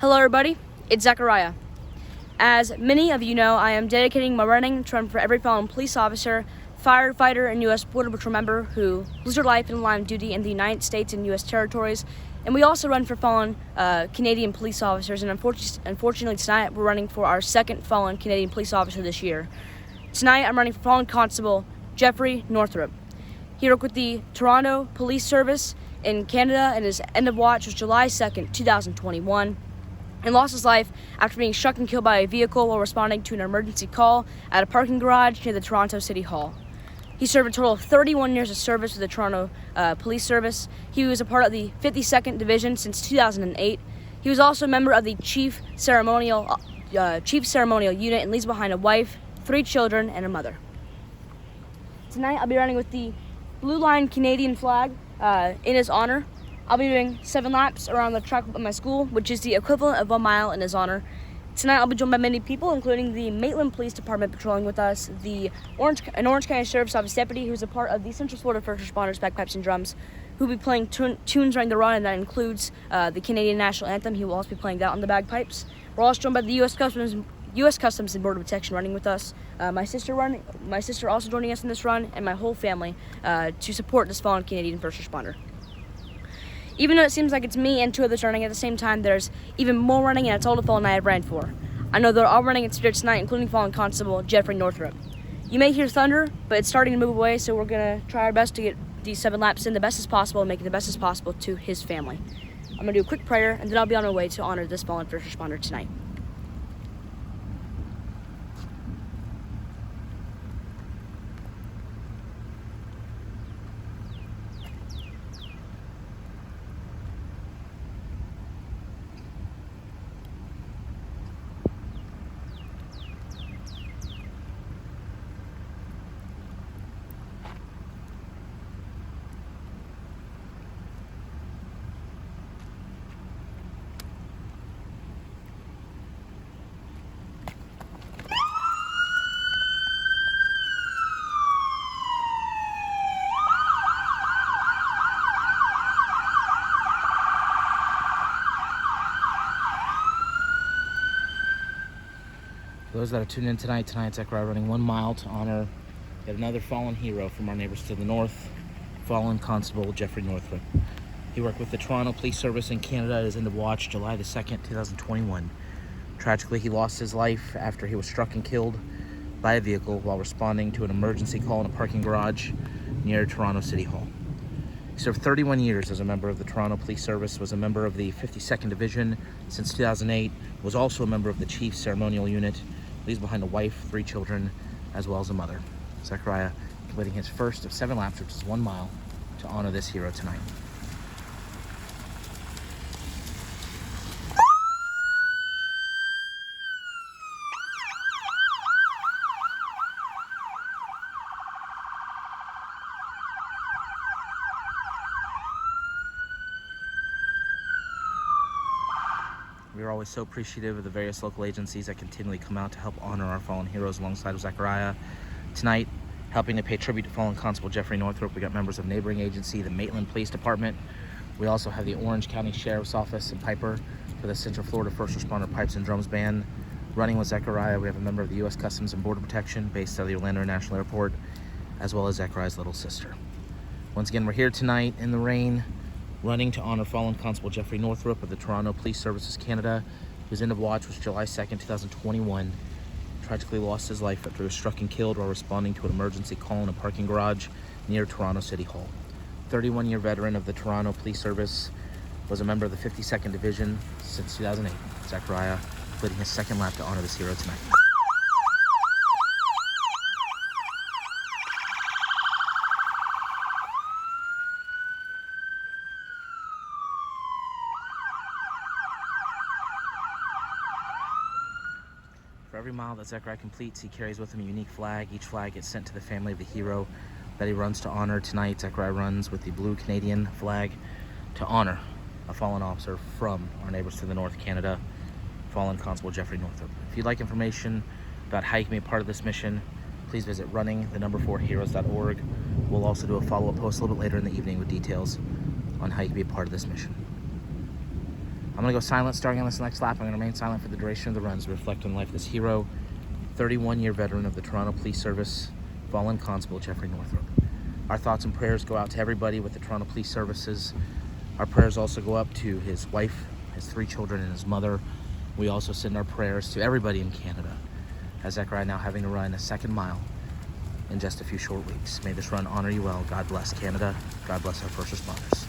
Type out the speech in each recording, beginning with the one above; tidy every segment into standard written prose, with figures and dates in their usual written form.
Hello everybody, it's Zachariah. As many of you know, I am dedicating my running to run for every fallen police officer, firefighter, and U.S. Border Patrol member who lose their life in the line of duty in the United States and U.S. territories. And we also run for fallen Canadian police officers, and unfortunately tonight we're running for our second fallen Canadian police officer this year. Tonight I'm running for fallen Constable Jeffrey Northrup. He worked with the Toronto Police Service in Canada, and his end of watch was July 2nd, 2021. And lost his life after being struck and killed by a vehicle while responding to an emergency call at a parking garage near the Toronto City Hall. He served a total of 31 years of service with the Toronto Police Service. He was a part of the 52nd Division since 2008. He was also a member of the Chief Ceremonial Unit and leaves behind a wife, 3 children, and a mother. Tonight I'll be running with the Blue Line Canadian flag in his honor. I'll be doing 7 laps around the track at my school, which is the equivalent of 1 mile in his honor. Tonight I'll be joined by many people, including the Maitland Police Department patrolling with us, an Orange County Sheriff's Office deputy who's a part of the Central Florida First Responders Bagpipes and Drums, who will be playing tunes during the run, and that includes the Canadian National Anthem. He will also be playing that on the bagpipes. We're also joined by the U.S. Customs and Border Protection running with us. My sister also joining us in this run, and my whole family to support this fallen Canadian first responder. Even though it seems like it's me and 2 others running at the same time, there's even more running, and it's all the fallen I have ran for. I know they're all running in spirit tonight, including fallen Constable Jeffrey Northrup. You may hear thunder, but it's starting to move away, so we're going to try our best to get these 7 laps in the best as possible and make it the best as possible to his family. I'm going to do a quick prayer, and then I'll be on my way to honor this fallen first responder tonight. For those that are tuning in tonight, Zachariah running 1 mile to honor yet another fallen hero from our neighbors to the north, fallen Constable Jeffrey Northrup. He worked with the Toronto Police Service in Canada at his end of watch, July the 2nd, 2021. Tragically, he lost his life after he was struck and killed by a vehicle while responding to an emergency call in a parking garage near Toronto City Hall. He served 31 years as a member of the Toronto Police Service, was a member of the 52nd Division since 2008, was also a member of the Chief Ceremonial Unit, leaves behind a wife, 3 children, as well as a mother. Zachariah completing his first of 7 laps, which is 1 mile, to honor this hero tonight. We are always so appreciative of the various local agencies that continually come out to help honor our fallen heroes alongside of Zachariah. Tonight, helping to pay tribute to fallen Constable Jeffrey Northrup, we got members of neighboring agency, the Maitland Police Department. We also have the Orange County Sheriff's Office and Piper for the Central Florida First Responder Pipes and Drums Band. Running with Zachariah, we have a member of the U.S. Customs and Border Protection based out of the Orlando International Airport, as well as Zachariah's little sister. Once again, we're here tonight in the rain, running to honor fallen Constable Jeffrey Northrup of the Toronto Police Services Canada, whose end of watch was July 2nd, 2021. Tragically lost his life after he was struck and killed while responding to an emergency call in a parking garage near Toronto City Hall. 31-year veteran of the Toronto Police Service, was a member of the 52nd Division since 2008. Zachariah completing his 2nd lap to honor this hero tonight. For every mile that Zachariah completes, he carries with him a unique flag. Each flag gets sent to the family of the hero that he runs to honor. Tonight, Zachariah runs with the blue Canadian flag to honor a fallen officer from our neighbors to the north, Canada, fallen Constable Jeffrey Northrup. If you'd like information about how you can be a part of this mission, please visit running4heroes.org. We'll also do a follow-up post a little bit later in the evening with details on how you can be a part of this mission. I'm gonna go silent starting on this next lap. I'm gonna remain silent for the duration of the runs to reflect on the life of this hero, 31-year veteran of the Toronto Police Service, fallen Constable Jeffrey Northrup. Our thoughts and prayers go out to everybody with the Toronto Police Services. Our prayers also go up to his wife, his 3 children, and his mother. We also send our prayers to everybody in Canada, as Zachariah now having to run a second mile in just a few short weeks. May this run honor you well. God bless Canada. God bless our first responders.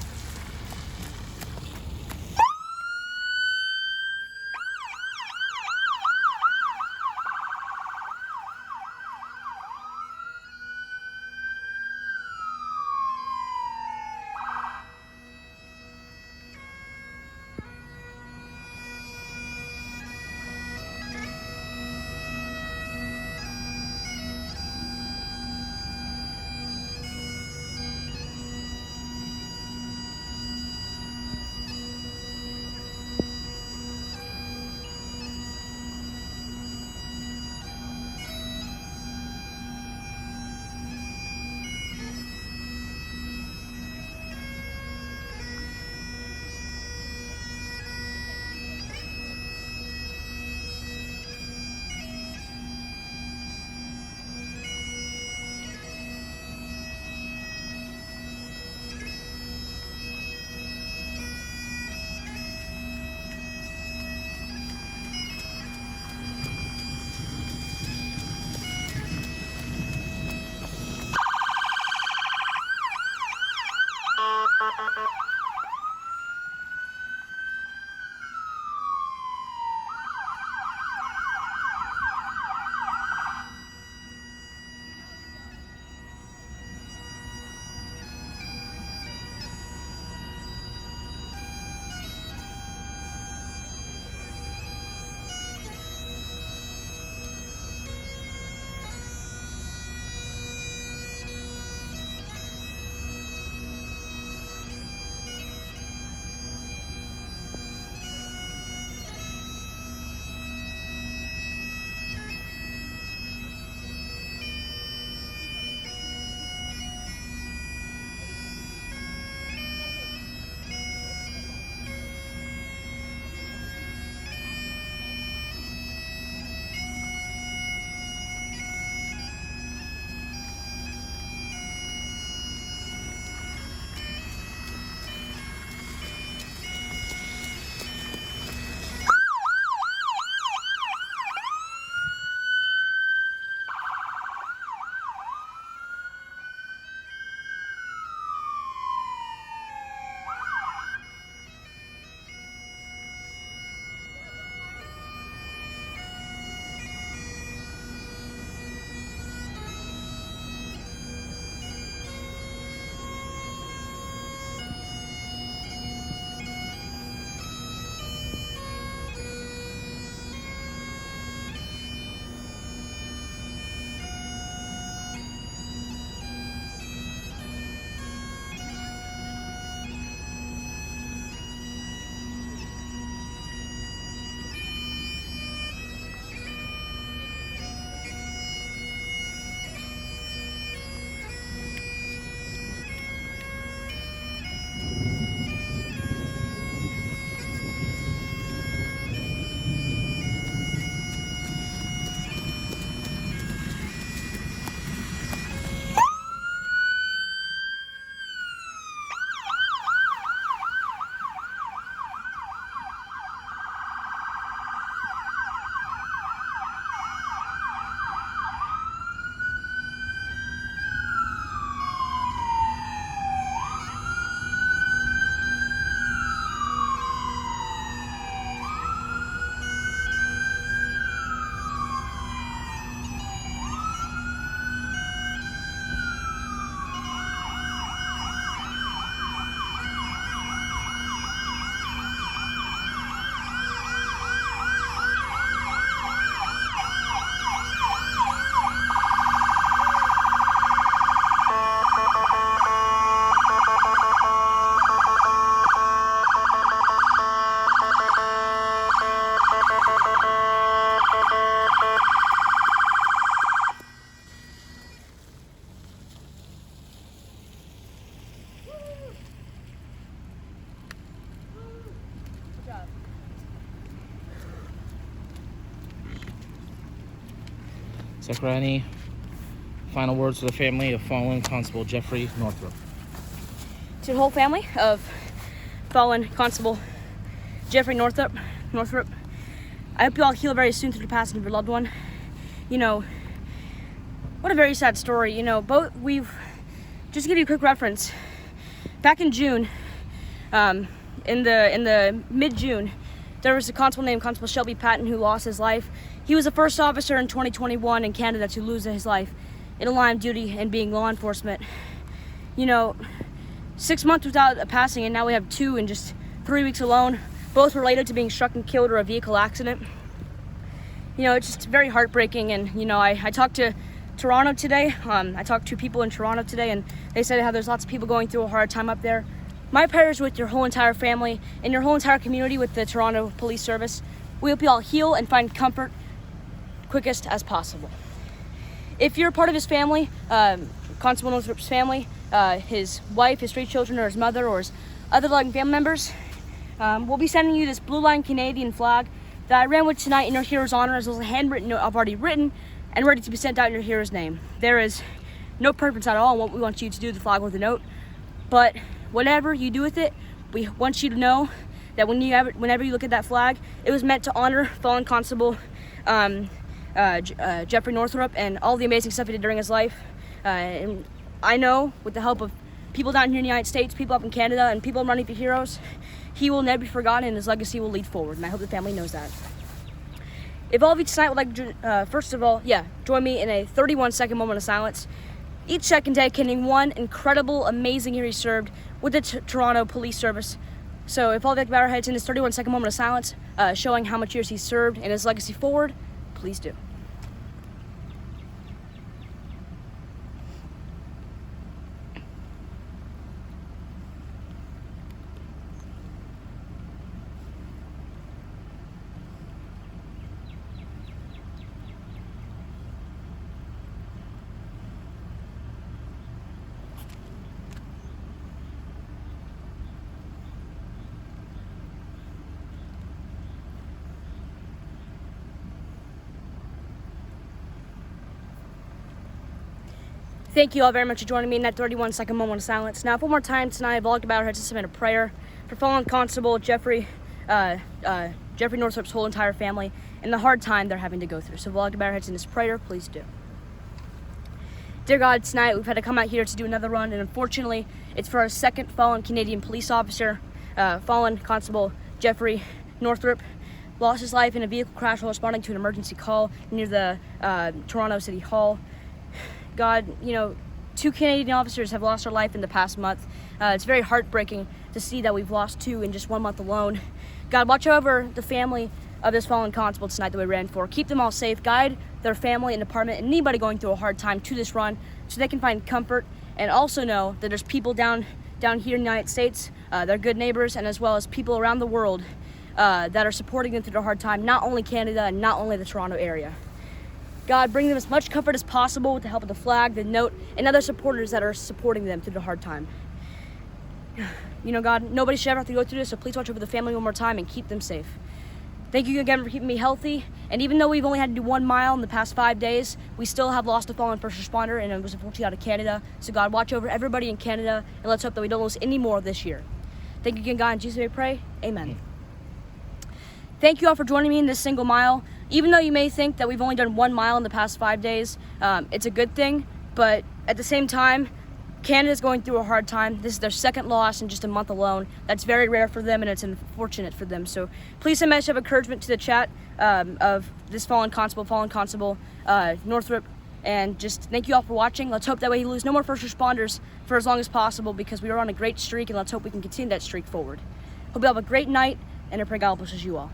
Zachariah, any final words to the family of fallen Constable Jeffrey Northrup? To the whole family of fallen Constable Jeffrey Northrup, I hope you all heal very soon through the passing of your loved one. You know, what a very sad story. You know, just to give you a quick reference, back in June, in the mid-June, there was a constable named Constable Shelby Patton who lost his life. He was the first officer in 2021 in Canada to lose his life in a line of duty and being law enforcement. You know, 6 months without a passing, and now we have 2 in just 3 weeks alone, both related to being struck and killed or a vehicle accident. You know, it's just very heartbreaking. And you know, I talked to Toronto today. I talked to people in Toronto today, and they said how there's lots of people going through a hard time up there. My prayers with your whole entire family and your whole entire community with the Toronto Police Service. We hope you all heal and find comfort quickest as possible. If you're part of his family, Constable Northrup's family, his wife, his 3 children, or his mother, or his other loving family members, we'll be sending you this blue line Canadian flag that I ran with tonight in your hero's honor, as well as a handwritten note I've already written and ready to be sent out in your hero's name. There is no preference at all on what we want you to do with the flag or the note, but whatever you do with it, we want you to know that whenever you look at that flag, it was meant to honor fallen Constable Jeffrey Northrup and all the amazing stuff he did during his life. And I know, with the help of people down here in the United States, people up in Canada, and people running for heroes, he will never be forgotten and his legacy will lead forward, and I hope the family knows that. If all of you tonight would like to, first of all, join me in a 31-second moment of silence, each second dedicating one incredible, amazing year he served with the Toronto Police Service. So if all of you like to bow our heads in this 31-second moment of silence, showing how much years he served and his legacy forward, please do. Thank you all very much for joining me in that 31-second moment of silence. Now, one more time tonight, I've logged about our heads to submit a prayer for fallen Constable Jeffrey Northrup's whole entire family and the hard time they're having to go through. So, logged about our heads in this prayer, please do. Dear God, tonight we've had to come out here to do another run, and unfortunately, it's for our second fallen Canadian police officer, fallen Constable Jeffrey Northrup. Lost his life in a vehicle crash while responding to an emergency call near the Toronto City Hall. God, you know, 2 Canadian officers have lost their life in the past month. It's very heartbreaking to see that we've lost 2 in just 1 month alone. God, watch over the family of this fallen constable tonight that we ran for. Keep them all safe. Guide their family and department and anybody going through a hard time to this run so they can find comfort, and also know that there's people down here in the United States, they're good neighbors, and as well as people around the world that are supporting them through their hard time, not only Canada and not only the Toronto area. God, bring them as much comfort as possible with the help of the flag, the note, and other supporters that are supporting them through the hard time. You know, God, nobody should ever have to go through this, so please watch over the family one more time and keep them safe. Thank you again for keeping me healthy. And even though we've only had to do 1 mile in the past 5 days, we still have lost a fallen first responder, and it was unfortunately out of Canada. So God, watch over everybody in Canada, and let's hope that we don't lose any more this year. Thank you again, God. In Jesus' name we pray. Amen. Thank you all for joining me in this single mile. Even though you may think that we've only done 1 mile in the past 5 days, it's a good thing. But at the same time, Canada's going through a hard time. This is their second loss in just a month alone. That's very rare for them, and it's unfortunate for them. So please send a message of encouragement to the chat of this fallen constable, Northrup. And just thank you all for watching. Let's hope that way we lose no more first responders for as long as possible, because we are on a great streak, and let's hope we can continue that streak forward. Hope you have a great night, and I pray God blesses you all.